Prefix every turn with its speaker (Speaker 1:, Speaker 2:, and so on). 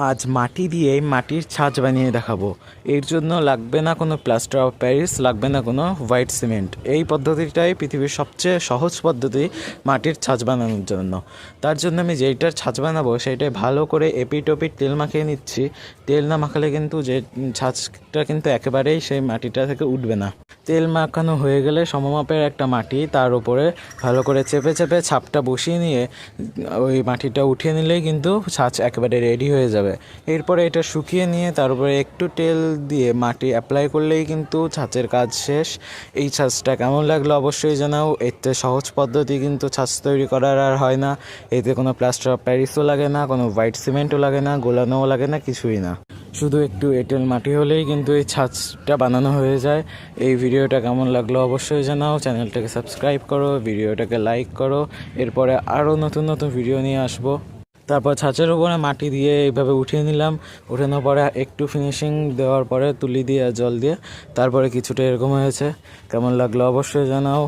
Speaker 1: আজ মাটি দিয়ে মাটির ছাঁচ বানিয়ে দেখাবো। এর জন্য লাগবে না কোনো প্লাস্টার অফ প্যারিস, লাগবে না কোনো হোয়াইট সিমেন্ট। এই পদ্ধতিটাই পৃথিবীর সবচেয়ে সহজ পদ্ধতি মাটির ছাঁচ বানানোর জন্য। তার জন্য আমি যেইটার ছাঁচ বানাবো সেইটাই ভালো করে এপিট ওপিট তেল মাখিয়ে নিচ্ছি। তেল না মাখালে কিন্তু যে ছাঁচটা কিন্তু একেবারেই সেই মাটিটা থেকে উঠবে না। তেল মাখানো হয়ে গেলে সমমাপের একটা মাটি, তার উপরে ভালো করে চেপে চেপে ছাপটা বসিয়ে নিয়ে ওই মাটিটা উঠিয়ে নিলেই কিন্তু ছাঁচ একেবারে রেডি হয়ে যাবে। এরপরে এটা শুকিয়ে নিয়ে তার উপরে একটু তেল দিয়ে মাটি অ্যাপ্লাই করলেই কিন্তু ছাঁচের কাজ শেষ। এই ছাঁচটা কেমন লাগলো অবশ্যই জানাও। এতে সহজ পদ্ধতি কিন্তু ছাঁচ তৈরি করার আর হয় না। এতে কোনো প্লাস্টার অফ প্যারিসও লাগে না, কোনো হোয়াইট সিমেন্টও লাগে না, গোলানোও লাগে না, কিছুই না। শুধু একটু এঁটেল মাটি হলেই কিন্তু এই ছাঁচটা বানানো হয়ে যায়। এই ভিডিওটা কেমন লাগলো অবশ্যই জানাও। চ্যানেলটাকে সাবস্ক্রাইব করো, ভিডিওটাকে লাইক করো। এরপরে আরও নতুন নতুন ভিডিও নিয়ে আসবো। তারপর ছাঁচের উপরে মাটি দিয়ে এইভাবে উঠিয়ে নিলাম। উঠানোর পরে একটু ফিনিশিং দেওয়ার পরে তুলি দিয়ে জল দিয়ে তারপরে কিছুটা এরকম হয়েছে। কেমন লাগলো অবশ্যই জানাও।